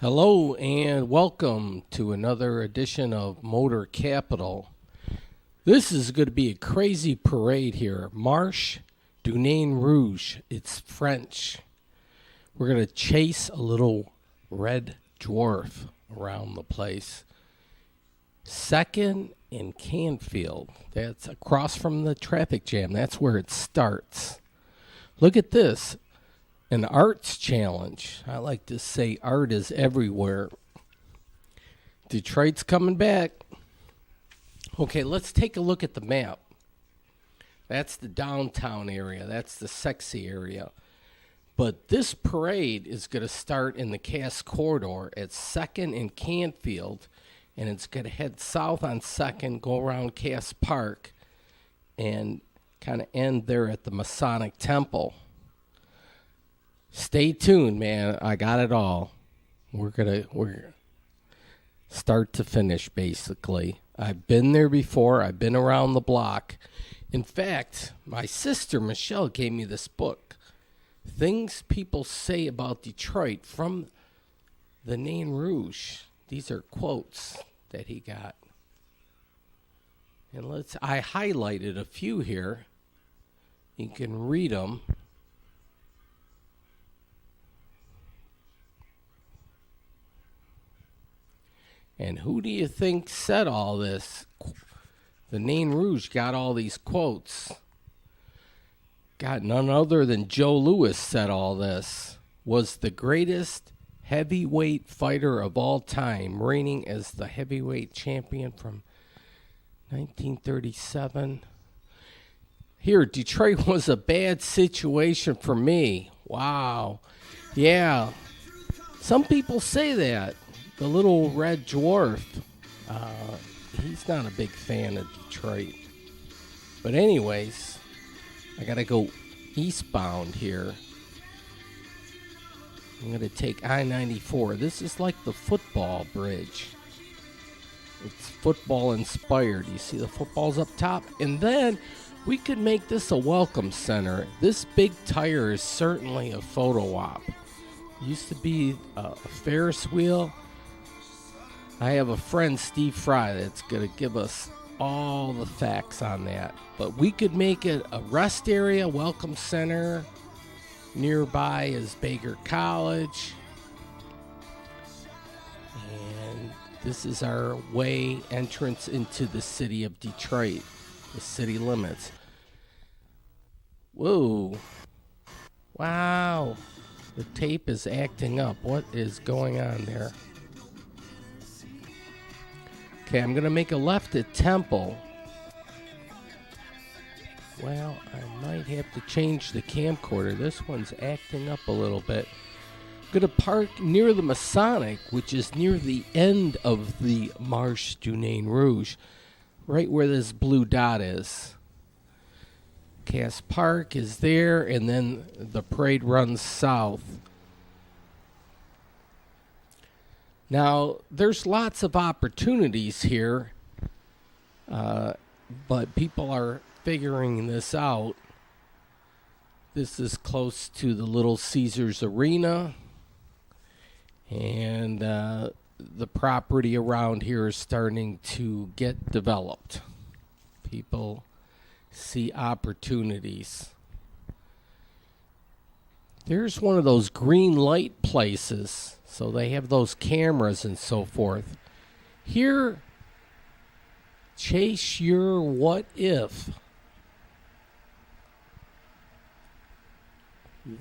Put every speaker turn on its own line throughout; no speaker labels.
Hello and welcome to another edition of Motor Capital. This is going to be a crazy parade here. Marche du Nain Rouge. It's French. We're going to chase a little red dwarf around the place. 2nd and Canfield. That's across from the traffic jam. That's where it starts. Look at this. An arts challenge. I like to say art is everywhere. Detroit's coming back. Okay, let's take a look at the map. That's the downtown area. That's the sexy area. But this parade is going to start in the Cass Corridor at 2nd and Canfield, and it's going to head south on 2nd, go around Cass Park, and kind of end there at the Masonic Temple. Stay tuned, man. I got it all. We're start to finish, basically. I've been there before. I've been around the block. In fact, my sister, Michelle, gave me this book, Things People Say About Detroit, from the Nain Rouge. These are quotes that he got. And I highlighted a few here. You can read them. And who do you think said all this? The Nain Rouge got all these quotes. God, none other than Joe Louis said all this. Was the greatest heavyweight fighter of all time, reigning as the heavyweight champion from 1937. Here, Detroit was a bad situation for me. Wow. Yeah. Some people say that. The little red dwarf, he's not a big fan of Detroit. But anyways, I got to go eastbound here. I'm going to take I-94. This is like the football bridge. It's football inspired. You see the footballs up top? And then we could make this a welcome center. This big tire is certainly a photo op. Used to be a Ferris wheel. I have a friend, Steve Fry, that's going to give us all the facts on that. But we could make it a rest area, welcome center. Nearby is Baker College. And this is our way entrance into the city of Detroit, the city limits. Whoa. Wow. The tape is acting up. What is going on there? Okay, I'm going to make a left at Temple. Well, I might have to change the camcorder. This one's acting up a little bit. I'm going to park near the Masonic, which is near the end of the Marche du Nain Rouge, right where this blue dot is. Cass Park is there, and then the parade runs south. Now, there's lots of opportunities here, but people are figuring this out. This is close to the Little Caesars Arena, and the property around here is starting to get developed. People see opportunities. There's one of those green light places. So they have those cameras and so forth. Here, chase your what if.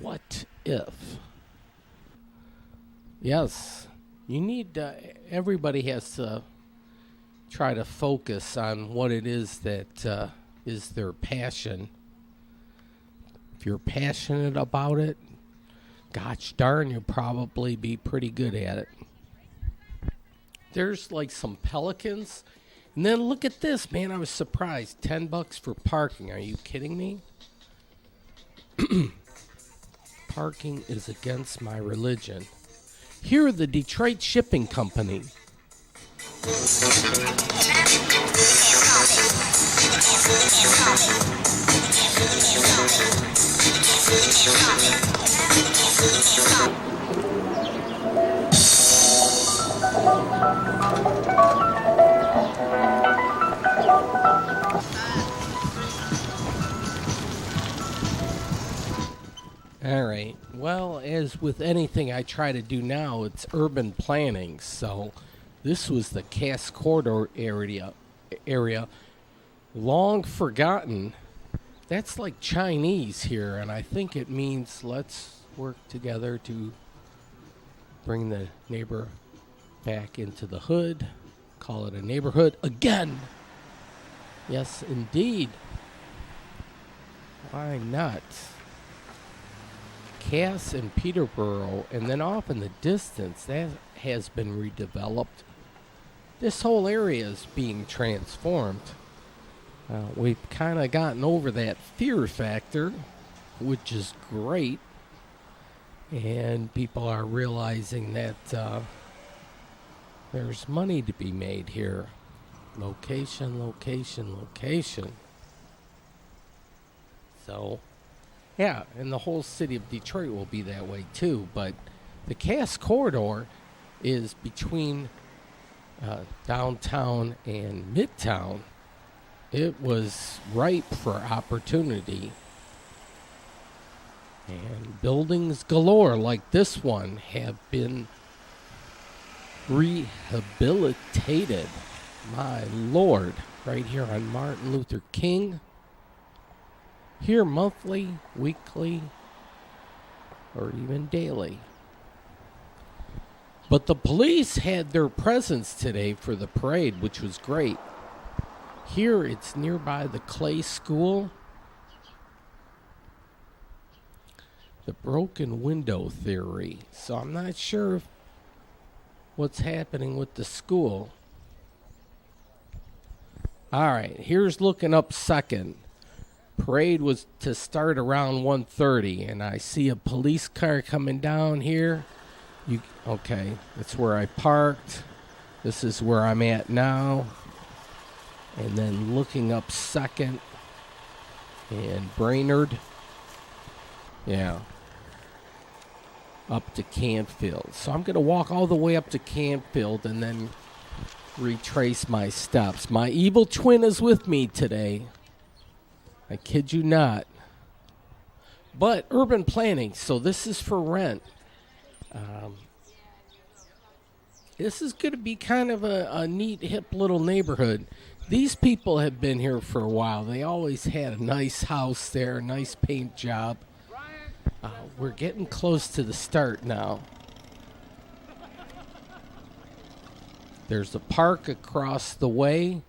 What if? Yes, you need, everybody has to try to focus on what it is that is their passion. If you're passionate about it, gosh darn, you'll probably be pretty good at it. There's like some pelicans. And then look at this, man. I was surprised. $10 for parking. Are you kidding me? Parking is against my religion. Here, the Detroit Shipping Company. Well, as with anything I try to do now, it's urban planning. So this was the Cass Corridor area, long forgotten. That's like Chinese here, and I think it means let's work together to bring the neighbor back into the hood. Call it a neighborhood again. Yes, indeed. Why not? Cass and Peterborough, and then off in the distance, that has been redeveloped. This whole area is being transformed. We've kind of gotten over that fear factor, which is great. And people are realizing that there's money to be made here. Location, location, location. So, yeah, and the whole city of Detroit will be that way too. But the Cass Corridor is between downtown and midtown. It was ripe for opportunity. And buildings galore like this one have been rehabilitated. My Lord, right here on Martin Luther King. Here monthly, weekly, or even daily. But the police had their presence today for the parade, which was great. Here it's nearby the Clay School. The broken window theory. So I'm not sure what's happening with the school. All right, here's looking up second. Parade was to start around 1:30, and I see a police car coming down here. Okay, that's where I parked. This is where I'm at now. And then looking up second and Brainerd. Yeah. Up to Canfield. So I'm going to walk all the way up to Canfield and then retrace my steps. My evil twin is with me today. I kid you not. But urban planning, so this is for rent. This is going to be kind of a neat, hip little neighborhood. These people have been here for a while. They always had a nice house there, a nice paint job. We're getting close to the start now. There's a park across the way.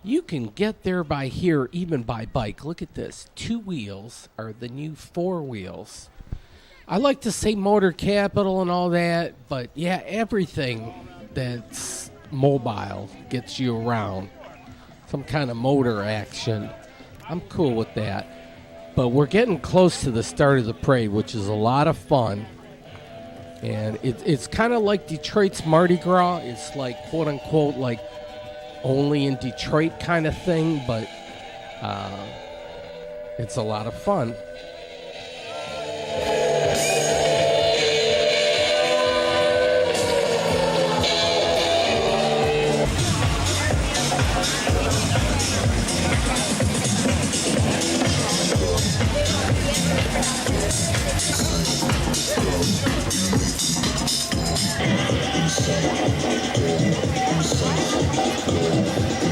You can get there by here, even by bike. Look at this. 2 wheels are the new 4 wheels. I like to say motor capital and all that, but yeah, everything that's mobile gets you around. Some kind of motor action. I'm cool with that. But we're getting close to the start of the parade, which is a lot of fun. And it's kind of like Detroit's Mardi Gras. It's like, quote unquote, like only in Detroit kind of thing, but it's a lot of fun.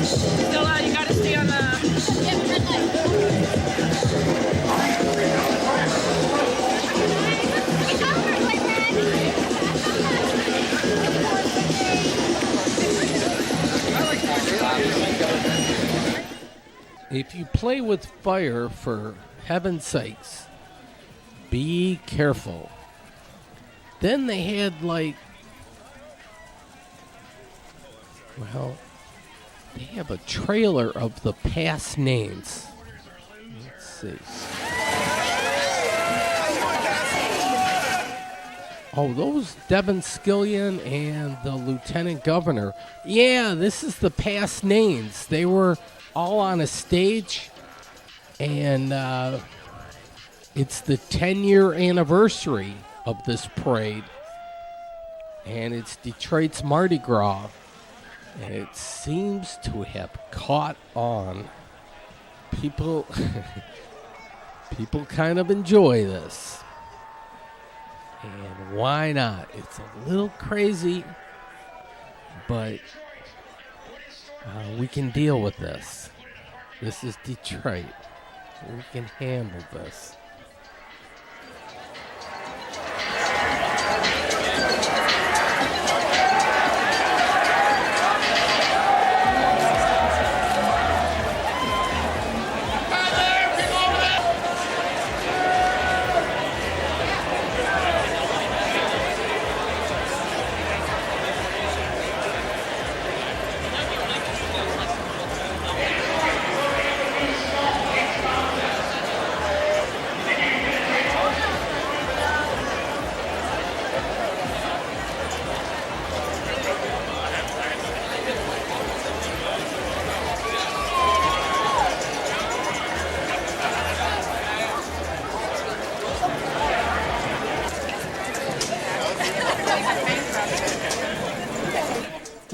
Still out, you gotta stay on the red light.
If you play with fire, for heaven's sakes, be careful. Then they had they have a trailer of the past names. Let's see. Oh, those Devin Scillian and the Lieutenant Governor. Yeah, this is the past names. They were all on a stage, and it's the 10-year anniversary of this parade, and it's Detroit's Mardi Gras, and it seems to have caught on. People kind of enjoy this. And why not? It's a little crazy, but we can deal with this. This is Detroit. We can handle this.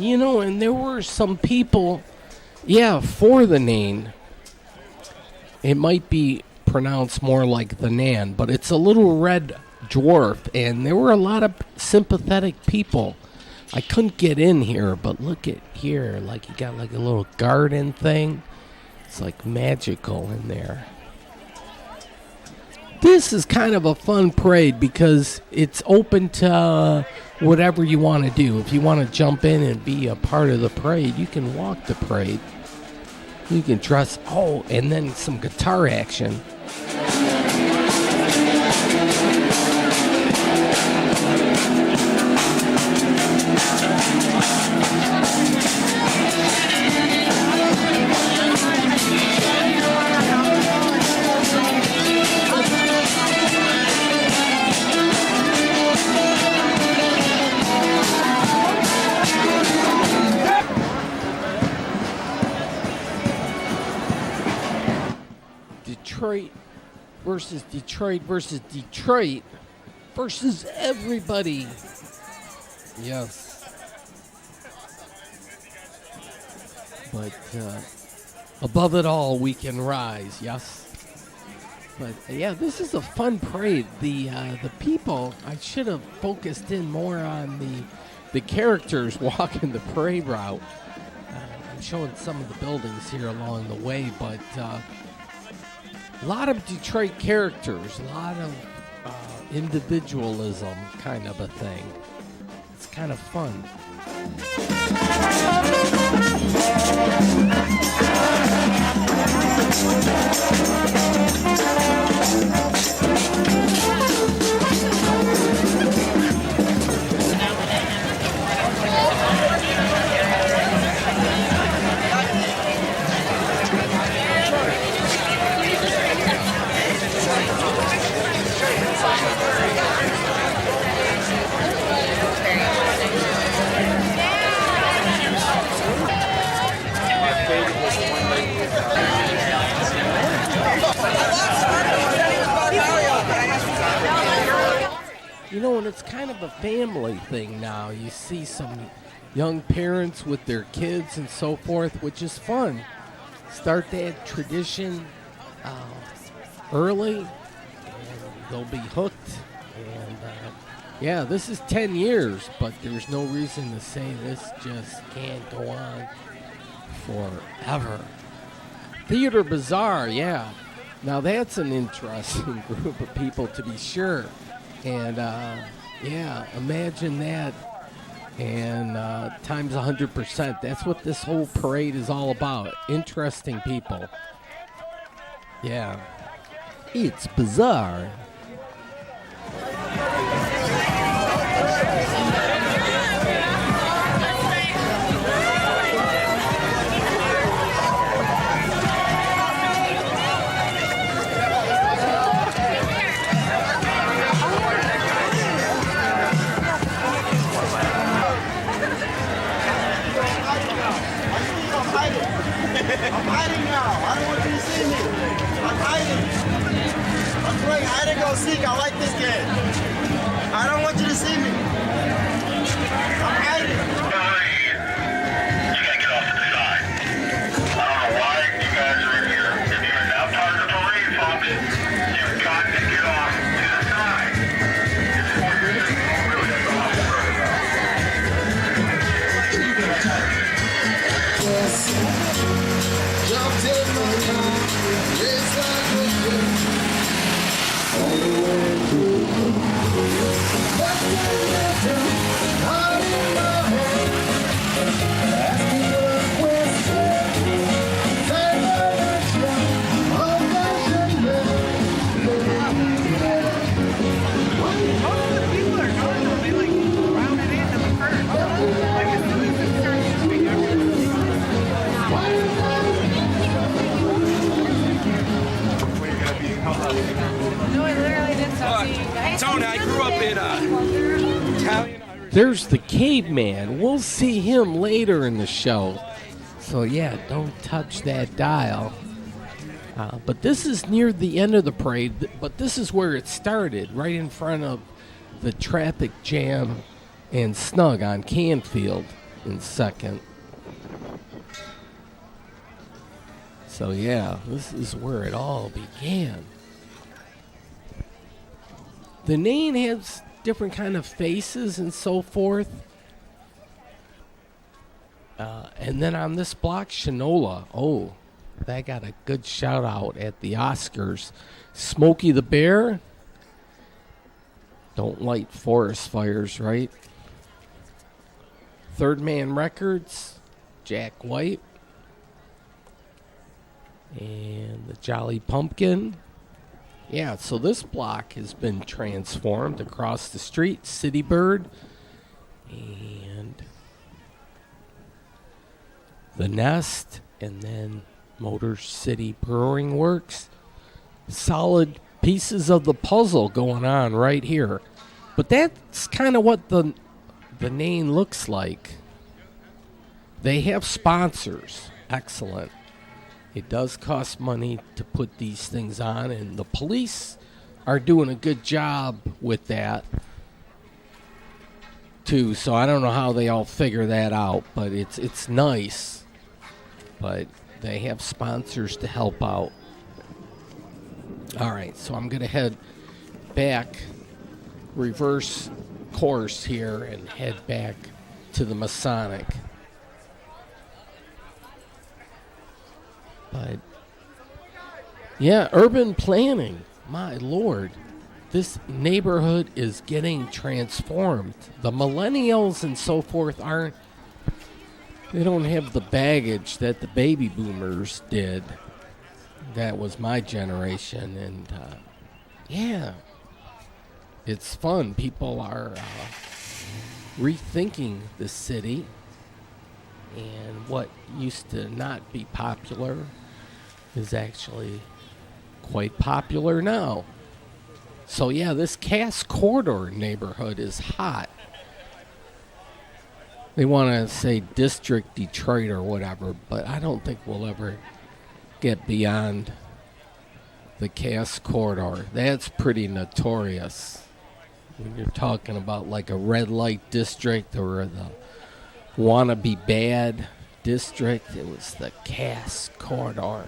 You know, and there were some people, for the Nain. It might be pronounced more like the Nan, but it's a little red dwarf, and there were a lot of sympathetic people. I couldn't get in here, but look at here, like you got like a little garden thing. It's like magical in there. This is kind of a fun parade because it's open to whatever you want to do. If you want to jump in and be a part of the parade, you can walk the parade. You can dress, and then some guitar action. Detroit versus Detroit versus Detroit versus everybody. Yes. But above it all, we can rise. Yes. But this is a fun parade. The people, I should have focused in more on the characters walking the parade route. I'm showing some of the buildings here along the way, but a lot of Detroit characters, a lot of individualism kind of a thing. It's kind of fun. You know, and it's kind of a family thing now. You see some young parents with their kids and so forth, which is fun. Start that tradition early, and they'll be hooked. And this is 10 years, but there's no reason to say this just can't go on forever. Theater Bazaar, Now that's an interesting group of people, to be sure. And imagine that. And times 100%. That's what this whole parade is all about. Interesting people. Yeah. It's bizarre.
I'm hiding now. I don't want you to see me. I'm hiding. I'm playing hide and go seek. I like this game. I don't want you to see me. I'm hiding. You gotta get off to the side. I don't know why you guys are in here. If you're now part of the parade, folks, you've got to get off to the side.
Tony, I grew up in Italian.
There's the caveman. We'll see him later in the show. So, yeah, don't touch that dial. But this is near the end of the parade, but this is where it started, right in front of the traffic jam and Snug on Canfield in 2nd. So, yeah, this is where it all began. The Nain has different kind of faces and so forth. And then on this block, Shinola. Oh, that got a good shout out at the Oscars. Smokey the Bear. Don't light forest fires, right? Third Man Records. Jack White. And the Jolly Pumpkin. Yeah, so this block has been transformed. Across the street, City Bird. And the Nest. And then Motor City Brewing Works. Solid pieces of the puzzle going on right here. But that's kind of what the Nain looks like. They have sponsors. Excellent. It does cost money to put these things on, and the police are doing a good job with that, too. So I don't know how they all figure that out, but it's nice. But they have sponsors to help out. All right, so I'm going to head back, reverse course here, and head back to the Masonic. But, yeah, urban planning. My Lord, this neighborhood is getting transformed. The millennials and so forth they don't have the baggage that the baby boomers did. That was my generation. And, yeah, it's fun. People are rethinking the city. And what used to not be popular is actually quite popular now. So, yeah, this Cass Corridor neighborhood is hot. They want to say District Detroit or whatever, but I don't think we'll ever get beyond the Cass Corridor. That's pretty notorious. When you're talking about like a red light district or the wannabe bad district, it was the Cass Corridor.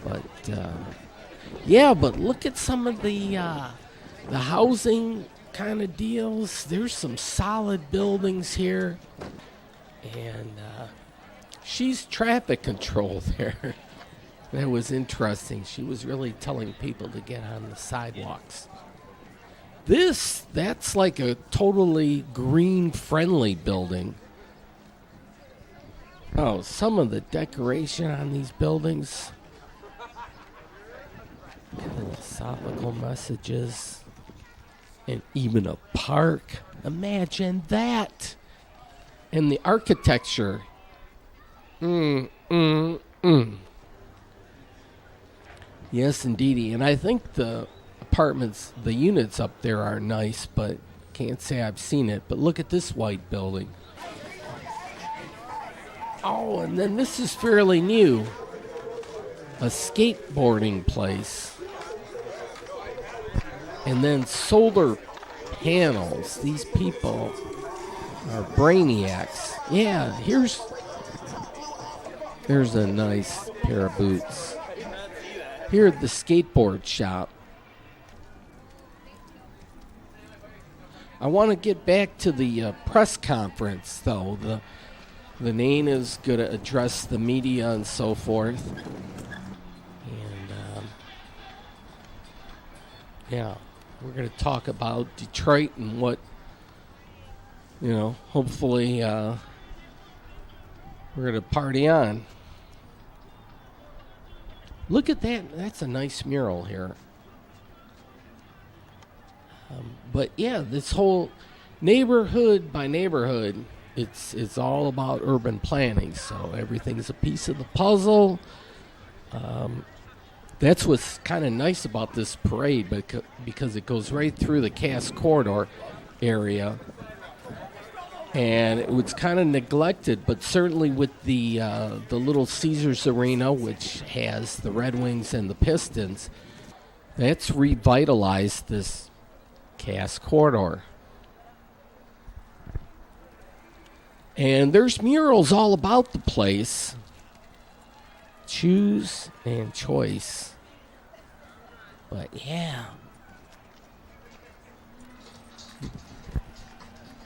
But yeah, but look at some of the housing kind of deals. There's some solid buildings here, and she's traffic control there. That was interesting. She was really telling people to get on the sidewalks. That's like a totally green-friendly building. Oh, some of the decoration on these buildings. Philosophical messages. And even a park. Imagine that. And the architecture. Yes, indeedy. And I think the apartments, the units up there are nice, but can't say I've seen it. But look at this white building. Oh, and then this is fairly new. A skateboarding place. And then solar panels. These people are brainiacs. Yeah, there's a nice pair of boots. Here at the skateboard shop. I want to get back to the press conference, though. The Nain is going to address the media and so forth. And, yeah, we're going to talk about Detroit and what, hopefully we're going to party on. Look at that. That's a nice mural here. But yeah, this whole neighborhood by neighborhood, it's all about urban planning. So everything's a piece of the puzzle. That's what's kind of nice about this parade, because it goes right through the Cass Corridor area. And it was kind of neglected, but certainly with the Little Caesars Arena, which has the Red Wings and the Pistons, that's revitalized this Cass Corridor. And there's murals all about the place. Choose and choice. But yeah.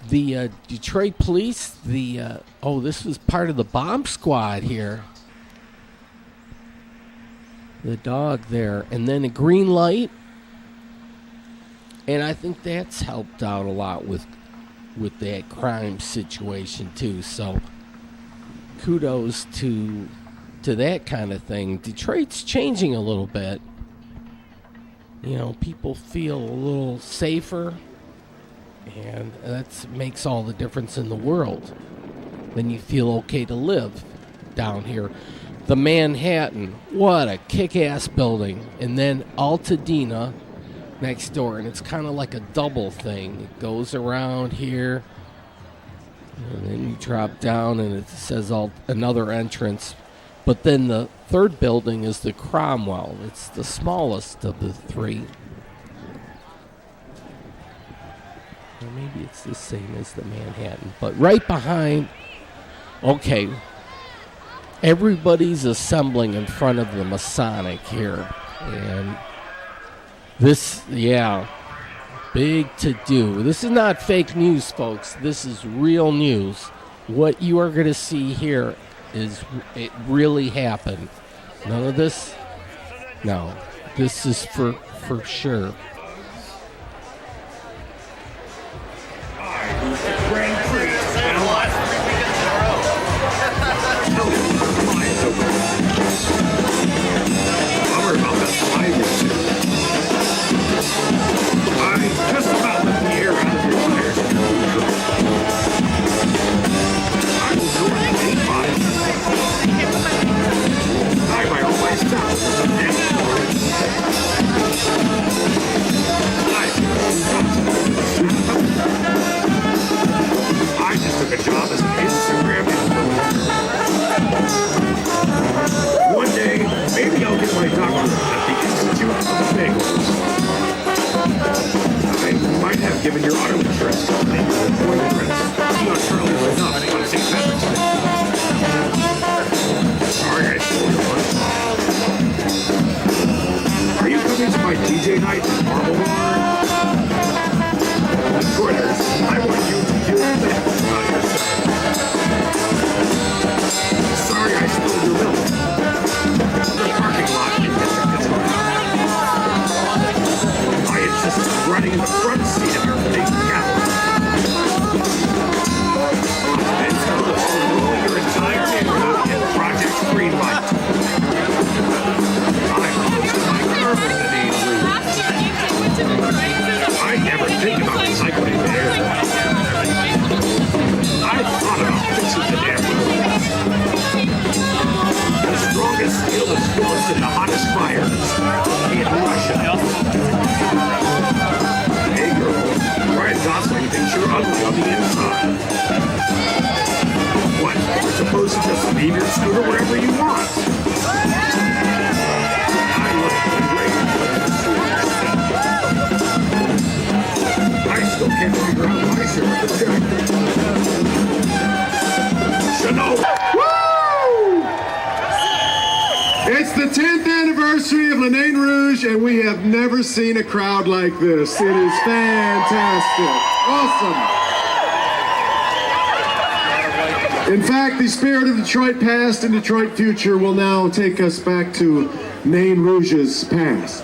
The Detroit police, this was part of the bomb squad here. The dog there. And then a green light. And I think that's helped out a lot with that crime situation too. So kudos to that kind of thing. Detroit's changing a little bit. You know, people feel a little safer, and that makes all the difference in the world. Then you feel okay to live down here. The Manhattan, what a kick-ass building. And then Altadena next door, and it's kind of like a double thing. It goes around here, and then you drop down, and it says another entrance. But then the third building is the Cromwell. It's the smallest of the three. Or maybe it's the same as the Manhattan. But right behind, okay, everybody's assembling in front of the Masonic here. And this, big to do. This is not fake news, folks. This is real news. What you are going to see here it really happened. None of this? No. This is for sure.
Grand Prix and what? Bummer about that slide too. I just about let the air out of your tires. I was going 85. I by all myself. I just took a job as an Instagram influencer. One day, maybe I'll get my doctorate at the Institute of Bagels. I might have given your auto insurance company the boyfriends. Not Charlie enough on St. Patrick's Day. Sorry, I stole your lunch. Are you coming to my DJ night at Marble Bar? Twitters, I want you to do that about yourself. Sorry I spilled your milk. The parking lot in District Detroit. I insist on running in the front seat of your big Cadillac. And tell us to roll your entire neighborhood in Project Green Light. I'm hosting my carbon in the Nain Rouge. I never think about recycling the air. I thought about fixing the damn roads. The strongest steel is built in the hottest fires in Russia. Hey girl, Ryan Gosling thinks you're ugly on the inside. What? You're supposed to just leave your scooter wherever you want. I look great with the suit. I still can't figure out why she wrote the check. Chanel.
Woo! It's the 10th anniversary of Nain Rouge, and we have never seen a crowd like this. It is fantastic. Awesome. In fact, the spirit of Detroit past and Detroit future will now take us back to Nain Rouge's past.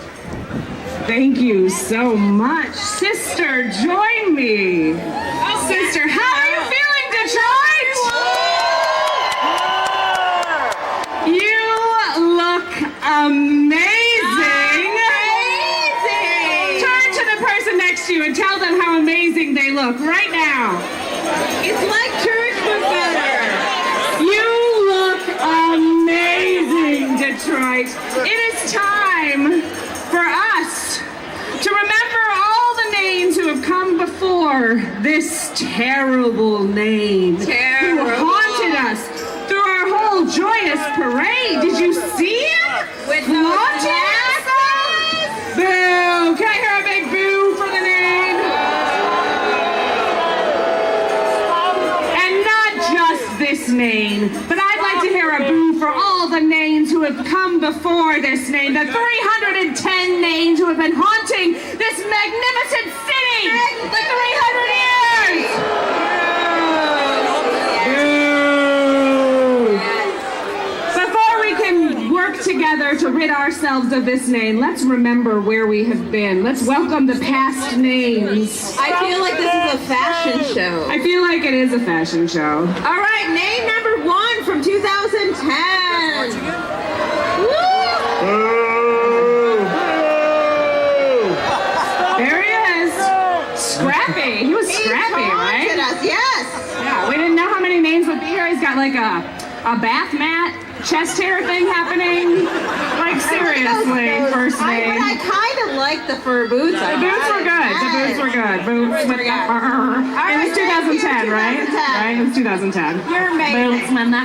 Thank you so much. Sister, join me. Oh, sister, how are you feeling, Detroit? You look amazing. Turn to the person next to you and tell them how amazing they look right now. It's like church but better. You look amazing, Detroit. It is time before this terrible Nain who haunted us through our whole joyous parade. Did you see him?
With
Flaunting us? Boo! Can I hear a big boo for the Nain? And not just this Nain, but I'd like to hear a boo for all the Nains who have come before this Nain, the 310 Nains who have been haunting this magnificent city for 300 years! Before we can work together to rid ourselves of this Nain, let's remember where we have been. Let's welcome the past Nains.
I feel like this is a fashion show.
I feel like it is a fashion show.
All right, name number 1 from 2010.
There he is. Scrappy. He was scrappy, right?
Us. Yes.
Yeah, we didn't know how many names would be here. He's got like a bath mat, chest hair thing happening. Like seriously, first name.
But I kind of like the fur boots.
The boots were good. The boots were good. Boots with the It was 2010, right? Right? It was 2010.
You're amazing.
Boots with the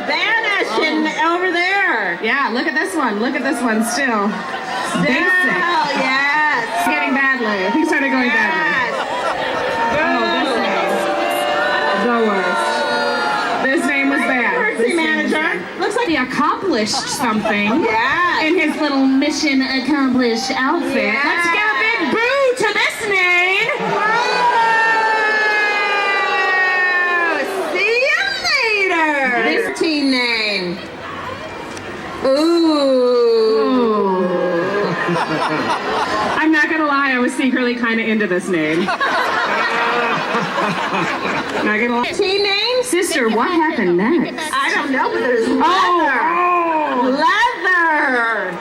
Vanishing over there.
Yeah, look at this one. Look at this one still. Basic.
Oh, yes.
It's getting badly. I think it started going badly.
Yes.
Oh, this name. The worst. This name was bad.
Emergency manager.
Looks like he accomplished something.
Yes.
In his little mission accomplished outfit.
Yes.
Let's give a big boo to this Nain.
Oh, see you later. This teen name. Ooh.
I'm not gonna lie, I was secretly kind of into this name. Not gonna lie.
Teen name?
Sister, what happened next?
I don't know, but there's leather. Leather.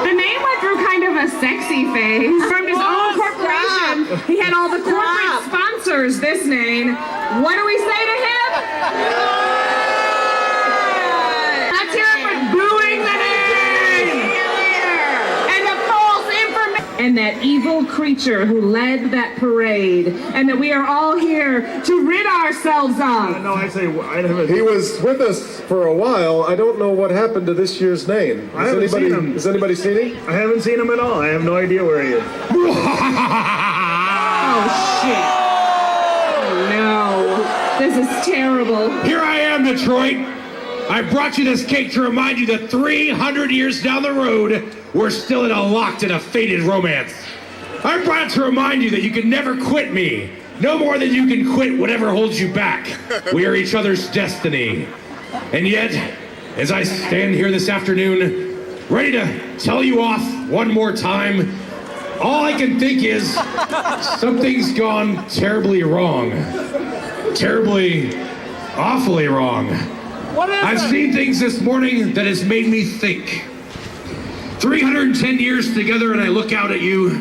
The name went through kind of a sexy phase. From his own corporation, he had all the corporate sponsors, this Nain. What do we say to him? Let's hear it for booing the Nain! And the false information. And that evil creature who led that parade. And that we are all here to rid ourselves of.
No, I say I haven't.
He was with us for a while. I don't know what happened to this year's Nain.
I haven't seen him.
Has anybody seen him?
I haven't seen him at all. I have no idea where he is.
Oh, shit. Oh, no. This is terrible.
Here I am, Detroit. I brought you this cake to remind you that 300 years down the road, we're still in a locked and a fated romance. I brought it to remind you that you can never quit me. No more than you can quit whatever holds you back. We are each other's destiny. And yet, as I stand here this afternoon, ready to tell you off one more time, all I can think is something's gone terribly wrong. Terribly, awfully wrong. I've seen things this morning that has made me think. 310 years together, and I look out at you,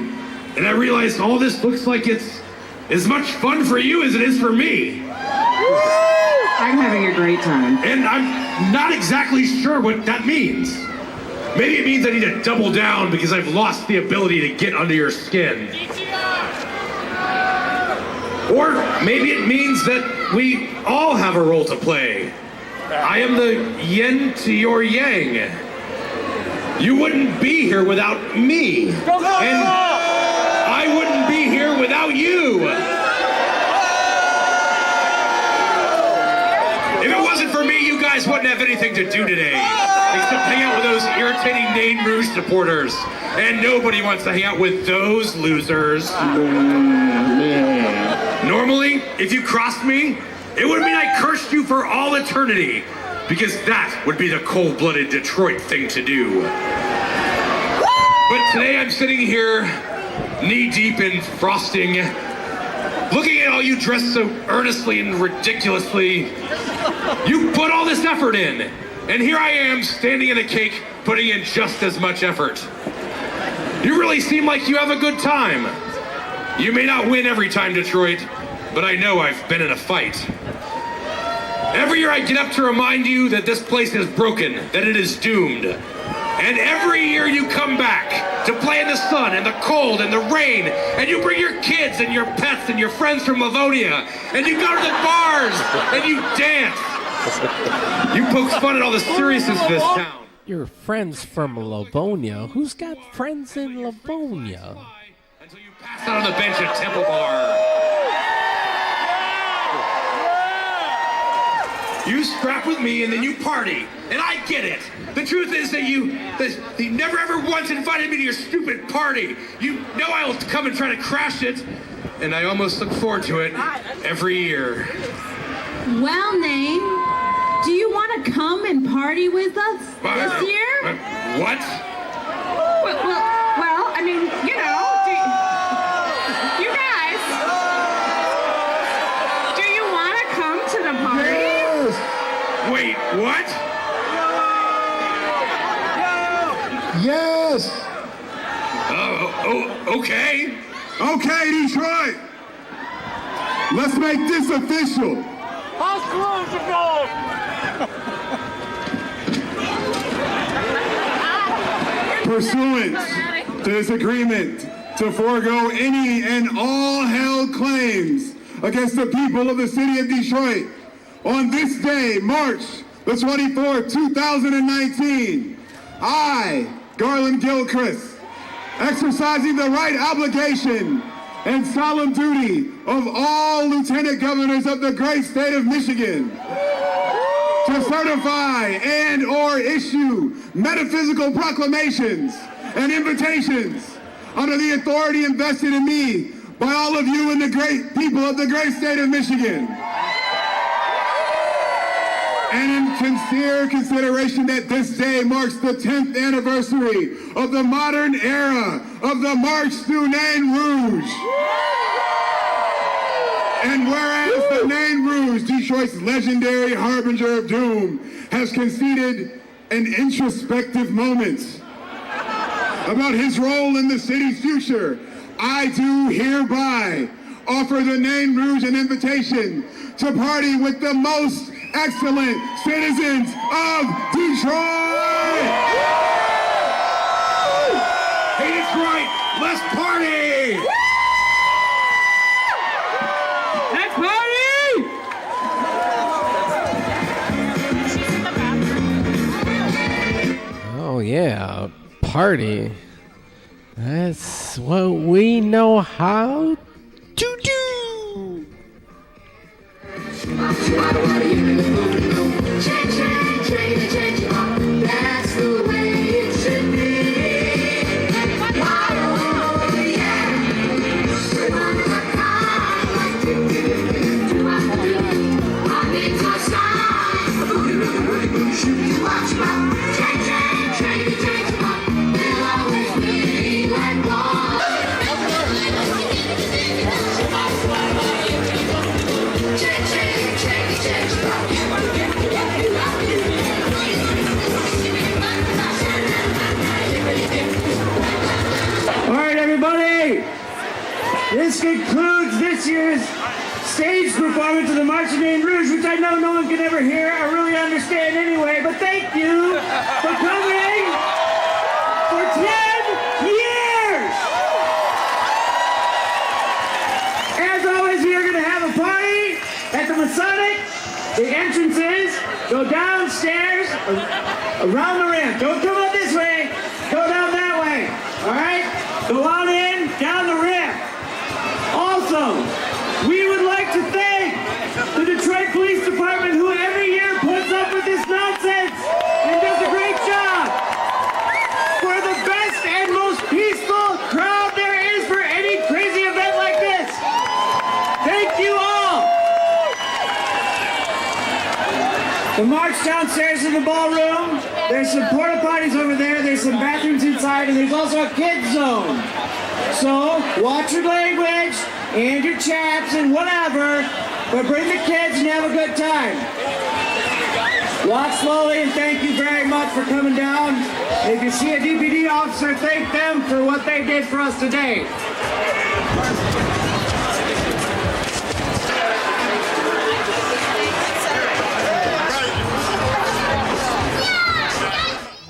and I realize all this looks like it's as much fun for you as it is for me.
I'm having a great time.
And I'm not exactly sure what that means. Maybe it means I need to double down because I've lost the ability to get under your skin. Or maybe it means that we all have a role to play. I am the yin to your yang. You wouldn't be here without me. And I wouldn't be here without you. If it wasn't for me, you guys wouldn't have anything to do today. Except hang out with those irritating Nain Rouge supporters. And nobody wants to hang out with those losers. Normally, if you crossed me, it would mean I cursed you for all eternity. Because that would be the cold-blooded Detroit thing to do. But today I'm sitting here, knee-deep in frosting, looking at all you dressed so earnestly and ridiculously. You put all this effort in, and here I am standing in a cake, putting in just as much effort. You really seem like you have a good time. You may not win every time, Detroit, but I know I've been in a fight. Every year I get up to remind you that this place is broken, that it is doomed. And every year you come back to play in the sun and the cold and the rain, and you bring your kids and your pets and your friends from Livonia, and you go to the bars and you dance. You poke fun at all the seriousness of this town.
Your friends from Livonia? Who's got friends in Livonia?
Until you pass out on the bench at Temple Bar. You scrap with me and then you party, and I get it. The truth is that you never ever once invited me to your stupid party. You know I will come and try to crash it, and I almost look forward to it every year.
Well, Nain, do you want to come and party with us this year?
What?
Well, I mean, you know, you guys, do you want to come to the party?
Yes!
Wait, what?
Yes!
Oh, okay.
Okay, Detroit! Let's make this official. Pursuant to this agreement to forego any and all held claims against the people of the city of Detroit, on this day, March the 24th, 2019, I, Garland Gilchrist, exercising the right obligation and solemn duty of all lieutenant governors of the great state of Michigan, to certify and or issue metaphysical proclamations and invitations under the authority invested in me by all of you and the great people of the great state of Michigan. And in sincere consideration that this day marks the 10th anniversary of the modern era of the March through Nain Rouge. And whereas the Nain Rouge, Detroit's legendary harbinger of doom, has conceded an introspective moment about his role in the city's future, I do hereby offer the Nain Rouge an invitation to party with the most excellent citizens of Detroit!
Hey, Detroit, let's party!
Let's party!
Oh, yeah, party. That's what we know how to do.
That's the way it should be.
This concludes this year's stage performance of the Marche of Nain Rouge, which I know no one can ever hear or really understand anyway, but thank you for coming for 10 years! As always, we are going to have a party at the Masonic. The entrance is go downstairs around the ramp. Don't come up this way, go down that way, all right? Go on in, down the ramp. Also, we would like to thank the Detroit Police Department, who every year puts up with this nonsense and does a great job. For the best and most peaceful crowd there is for any crazy event like this. Thank you all. The march downstairs in the ballroom. There's some porta potties over there. There's some bathrooms inside, and there's also a kids zone. So watch your language and your chaps and whatever, but bring the kids and have a good time. Walk slowly, and thank you very much for coming down. If you see a DPD officer, thank them for what they did for us today.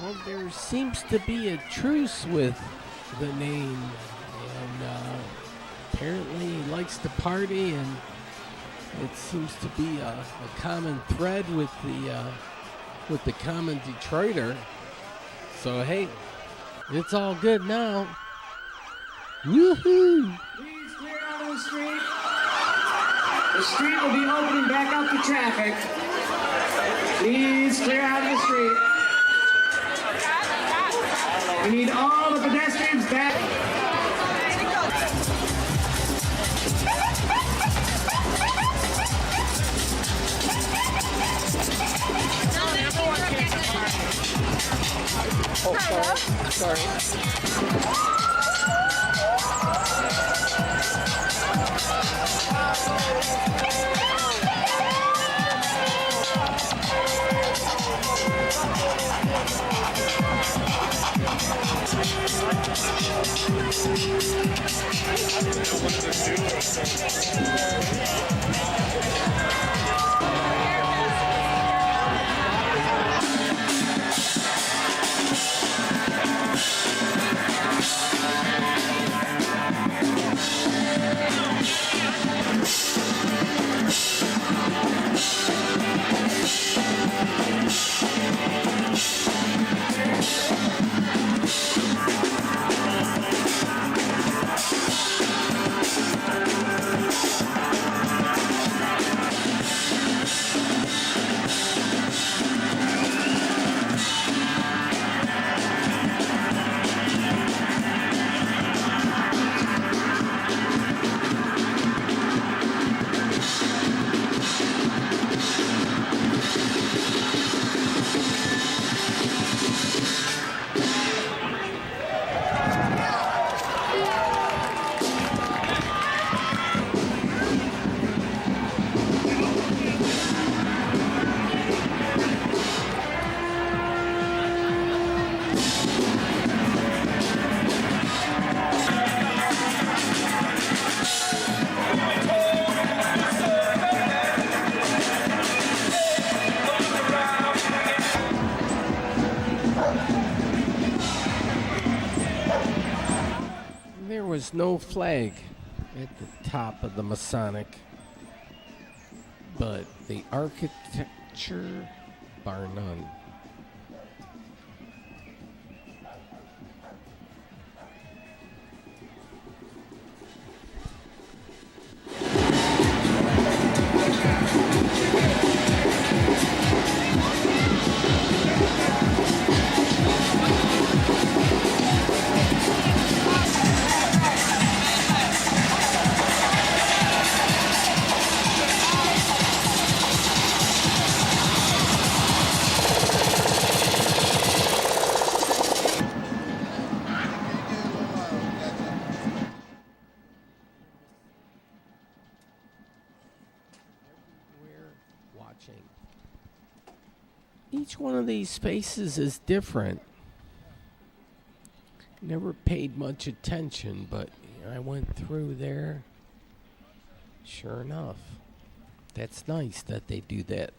Well, there there seems to be a truce with the Nain, and apparently he likes to party, and it seems to be a common thread with the common Detroiter. So hey, it's all good now. Woohoo!
Please clear out of the street. The street will be opening back up to traffic. Please clear out of the street. We need all the pedestrians back.
Oh, sorry. There was no flag at the top of the Masonic, but the architecture, bar none. Watching. Each one of these spaces is different. Never paid much attention, but I went through there. Sure enough. That's nice that they do that.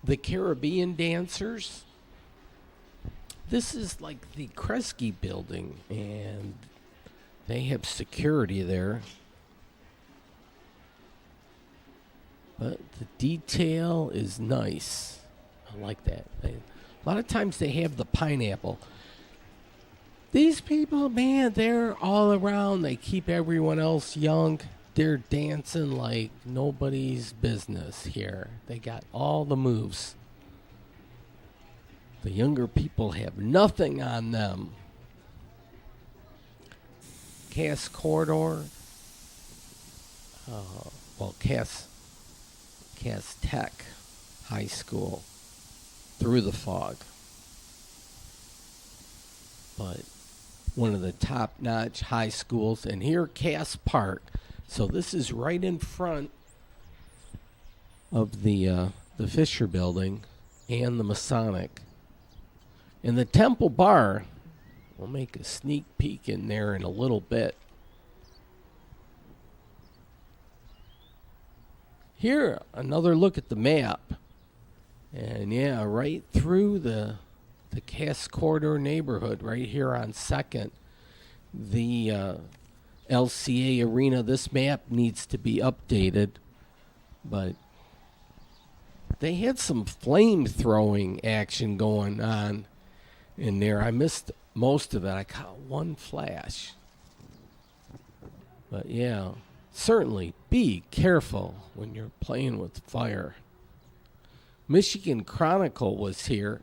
The Caribbean dancers. This is like the Kresge building, and they have security there. But the detail is nice. I like that. A lot of times they have the pineapple. These people, man, they're all around. They keep everyone else young. They're dancing like nobody's business here. They got all the moves. The younger people have nothing on them. Cass Corridor. Cass Tech High School through the fog. But one of the top-notch high schools. And here, Cass Park. So this is right in front of the Fisher Building and the Masonic. And the Temple Bar, we'll make a sneak peek in there in a little bit. Here, another look at the map. And yeah, right through the Cass Corridor neighborhood, right here on 2nd, the LCA Arena. This map needs to be updated, but they had some flame throwing action going on in there. I missed most of it. I caught one flash. But yeah, certainly be careful when you're playing with fire. Michigan Chronicle was here.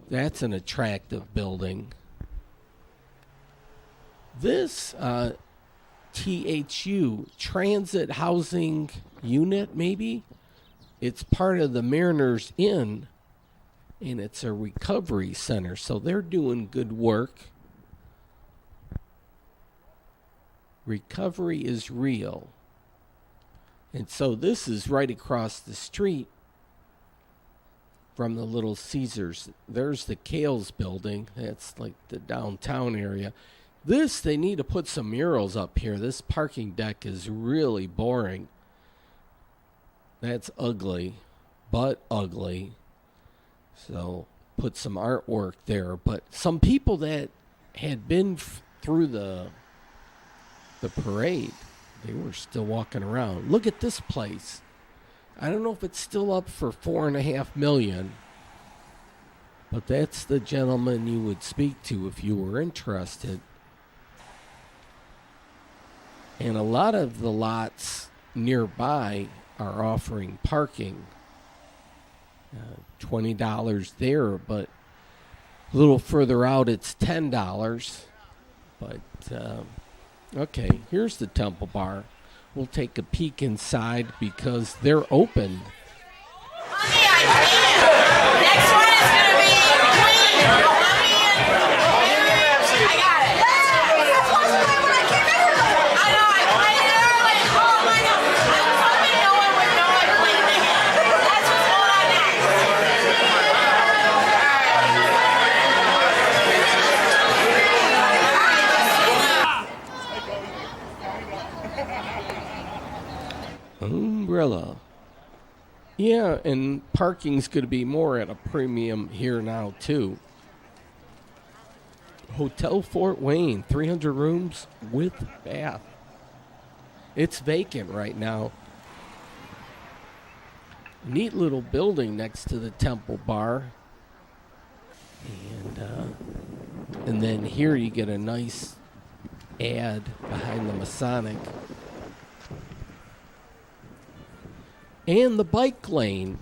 That's an attractive building. This THU, Transit Housing Unit, maybe? It's part of the Mariners Inn, and it's a recovery center, so they're doing good work. Recovery is real. And so this is right across the street from the Little Caesars. There's the Kales building. That's like the downtown area. This, they need to put some murals up here. This parking deck is really boring. That's ugly, but ugly. So put some artwork there. But some people that had been through the parade, they were still walking around. Look at this place. I don't know if it's still up for $4.5 million, but that's the gentleman you would speak to if you were interested. And a lot of the lots nearby are offering parking. $20 there, but a little further out it's $10. But, okay, here's the Temple Bar. We'll take a peek inside because they're open.
Next one is going to be Queen. I got it. I know, I played it early. Oh my God. I'm hoping no one would know I played the hand. That's what's going on
Umbrella. Yeah, and parking's going to be more at a premium here now, too. Hotel Fort Wayne, 300 rooms with bath. It's vacant right now. Neat little building next to the Temple Bar. And then here you get a nice ad behind the Masonic. And the bike lane.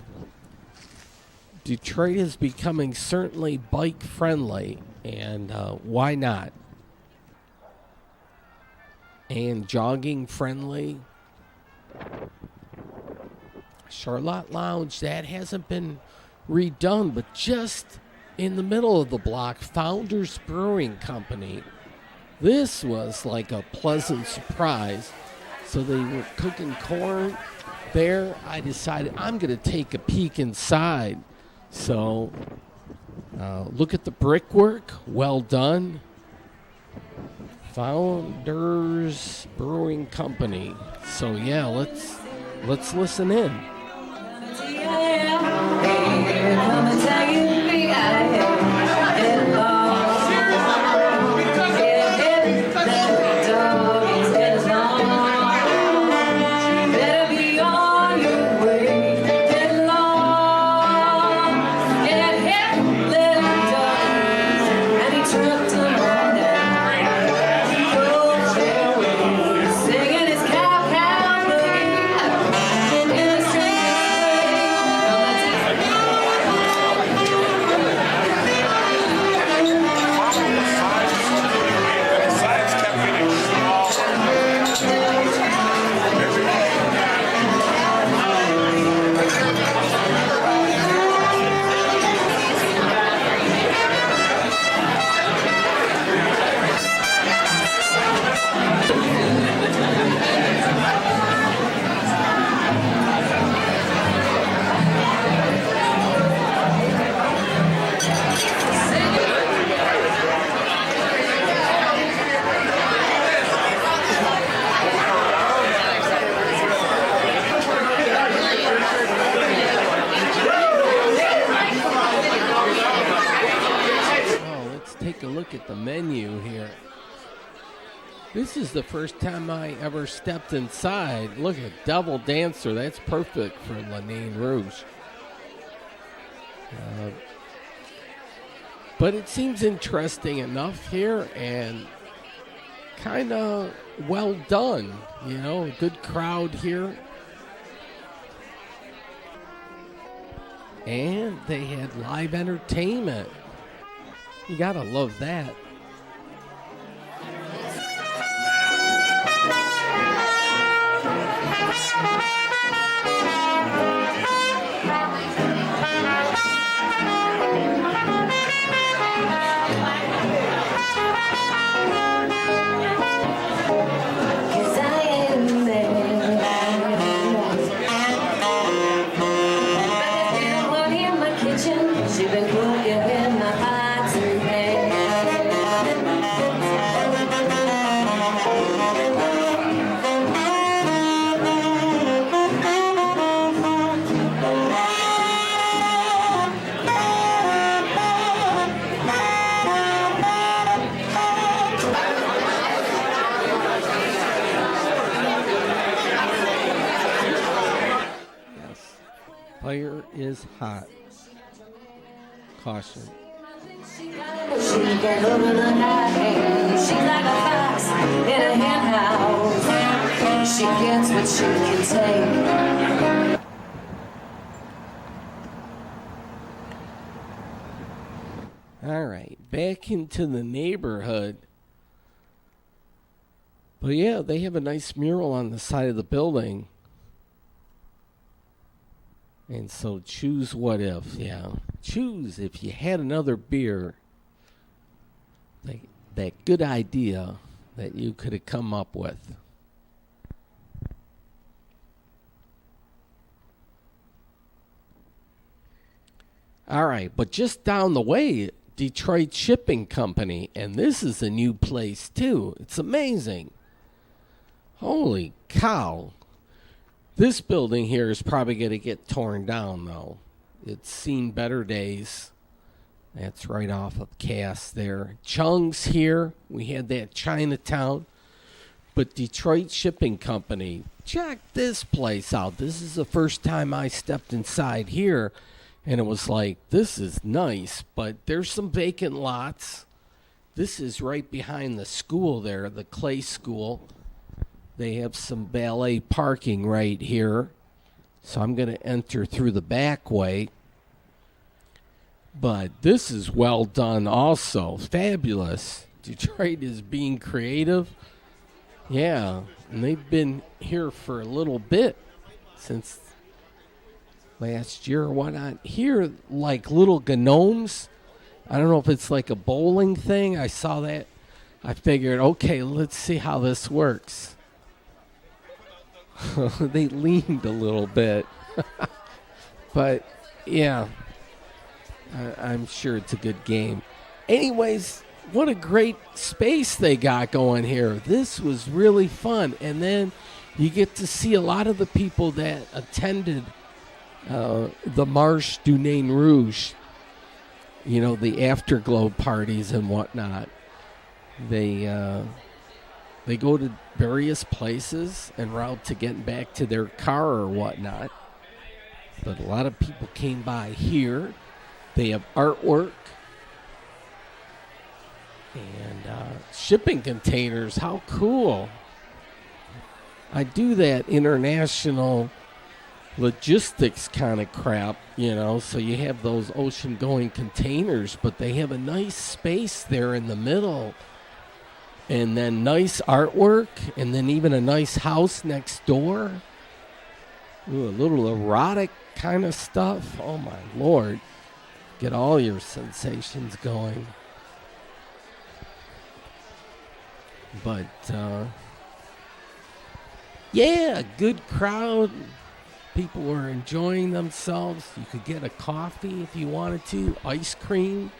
Detroit is becoming certainly bike friendly, and why not? And jogging friendly. Charlotte Lounge, that hasn't been redone, but just in the middle of the block, Founders Brewing Company. This was like a pleasant surprise. So they were cooking corn there. I decided I'm going to take a peek inside. So look at the brickwork. Well done. Founders Brewing Company. So yeah, let's listen in.
Singing his cow boogie in the street.
look at the menu here. This is the first time I ever stepped inside. Look at Devil Dancer. That's perfect for Nain Rouge. But it seems interesting enough here and kind of well done. You know, a good crowd here. And they had live entertainment. You gotta love that. Fire is hot. Caution.
She can open her hand. She's like a fox in a hen house. She gets what she can take.
All right, back into the neighborhood. But yeah, they have a nice mural on the side of the building. And so choose what if, yeah. Choose if you had another beer. That good idea that you could have come up with. All right, but just down the way, Detroit Shipping Company. And this is a new place, too. It's amazing. Holy cow. This building here is probably going to get torn down, though. It's seen better days. That's right off of Cass there. Chung's here. We had that Chinatown. But Detroit Shipping Company, check this place out. This is the first time I stepped inside here, and it was like, this is nice, but there's some vacant lots. This is right behind the school there, the Clay School. They have some valet parking right here. So I'm going to enter through the back way. But this is well done also. Fabulous. Detroit is being creative. Yeah. And they've been here for a little bit. Since last year or whatnot. Here, like little gnomes. I don't know if it's like a bowling thing. I saw that. I figured, okay, let's see how this works. They leaned a little bit. But, yeah, I'm sure it's a good game. Anyways, what a great space they got going here. This was really fun. And then you get to see a lot of the people that attended the Marche du Nain Rouge, you know, the afterglow parties and whatnot. They go to various places en route to getting back to their car or whatnot. But a lot of people came by here. They have artwork and shipping containers. How cool. I do that international logistics kind of crap, you know, so you have those ocean-going containers, but they have a nice space there in the middle. And then nice artwork, and then even a nice house next door. Ooh, a little erotic kind of stuff. Oh, my Lord. Get all your sensations going. But, yeah, good crowd. People were enjoying themselves. You could get a coffee if you wanted to. Ice cream.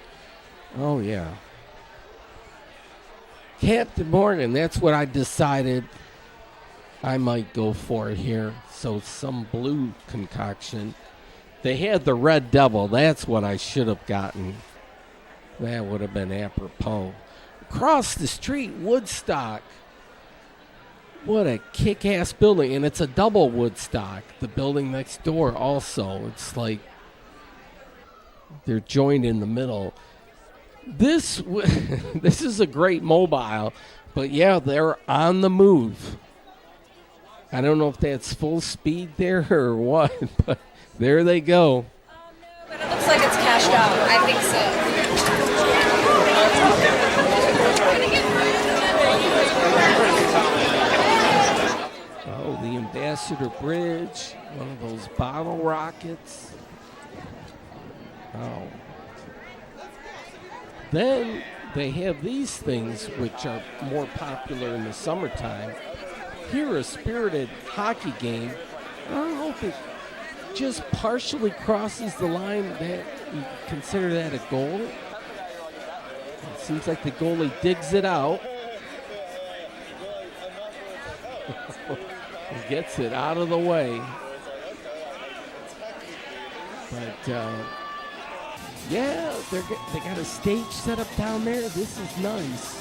Oh, yeah. Captain Morgan, that's what I decided I might go for here. So some blue concoction. They had the Red Devil. That's what I should have gotten. That would have been apropos. Across the street, Woodstock. What a kick-ass building. And it's a double Woodstock. The building next door also. It's like they're joined in the middle. This is a great mobile. But, yeah, they're on the move. I don't know if that's full speed there or what, but there they go.
But it looks like it's cashed out. I think so.
Oh, the Ambassador Bridge, one of those bottle rockets. Oh. Then they have these things, which are more popular in the summertime. Here, a spirited hockey game. I don't know if it just partially crosses the line. That you consider that a goal. It seems like the goalie digs it out. He gets it out of the way. But, yeah, they got a stage set up down there. This is nice.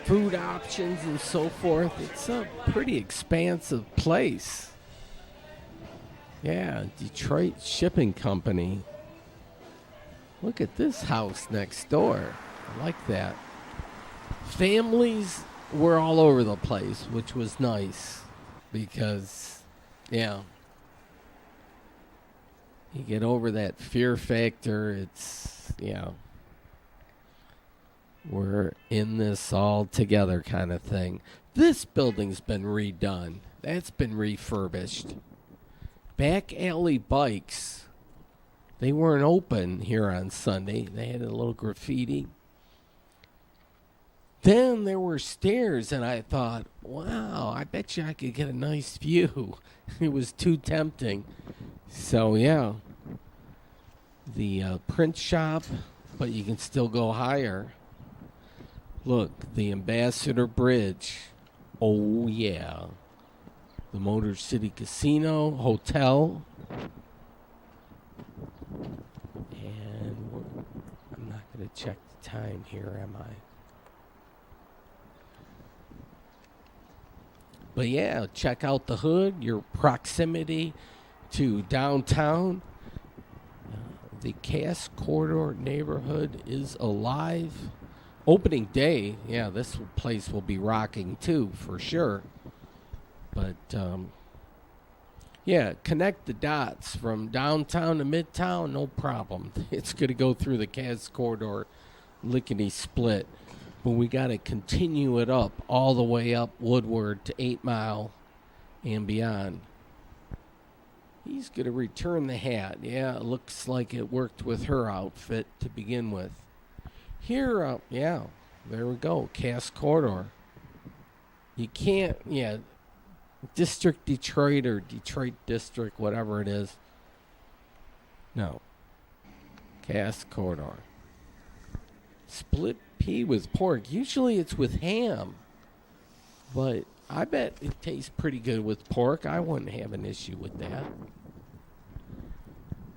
Food options and so forth. It's a pretty expansive place. Yeah, Detroit Shipping Company. Look at this house next door. I like that. Families were all over the place, which was nice because, yeah, you get over that fear factor. It's, yeah, we're in this all together kind of thing. This building's been redone. That's been refurbished. Back alley bikes, they weren't open here on Sunday. They had a little graffiti. Then there were stairs, and I thought, wow, I bet you I could get a nice view. It was too tempting. So, yeah, the print shop, but you can still go higher. Look, the Ambassador Bridge. Oh, yeah. The Motor City Casino, Hotel. And I'm not going to check the time here, am I? But yeah, check out the hood, your proximity to downtown. The Cass Corridor neighborhood is alive. Opening day, yeah, this place will be rocking too, for sure. But, yeah, connect the dots from downtown to midtown, no problem. It's going to go through the Cass Corridor lickety split. But we got to continue it up all the way up Woodward to 8 Mile and beyond. He's going to return the hat. Yeah, it looks like it worked with her outfit to begin with. Here, yeah, there we go, Cass Corridor. You can't, yeah, District Detroit or Detroit District, whatever it is. No. Cass Corridor. Split pea with pork. Usually it's with ham. But I bet it tastes pretty good with pork. I wouldn't have an issue with that.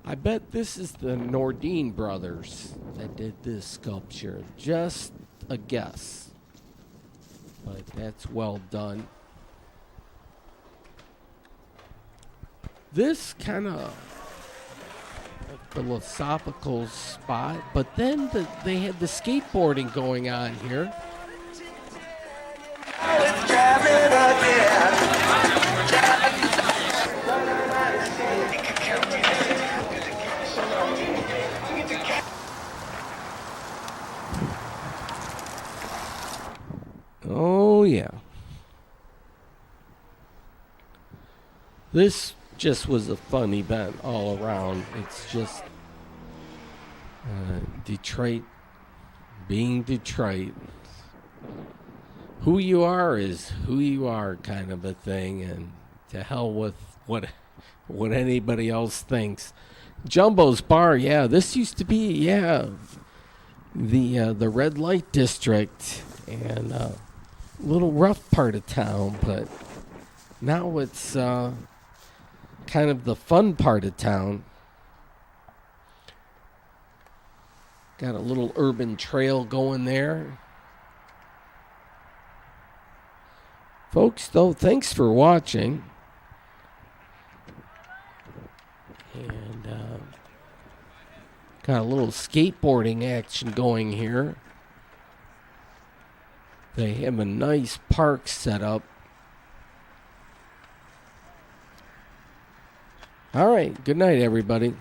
I bet this is the Nordine brothers that did this sculpture. Just a guess. But that's well done. This kind of philosophical spot, but then they had the skateboarding going on here. Oh yeah. This just was a fun event all around. It's just Detroit being Detroit. Who you are is who you are kind of a thing, and to hell with what anybody else thinks. Jumbo's Bar, yeah, this used to be, yeah, the red light district and a little rough part of town, but now it's kind of the fun part of town. Got a little urban trail going there. Folks, though, thanks for watching. And got a little skateboarding action going here. They have a nice park set up. All right, good night, everybody.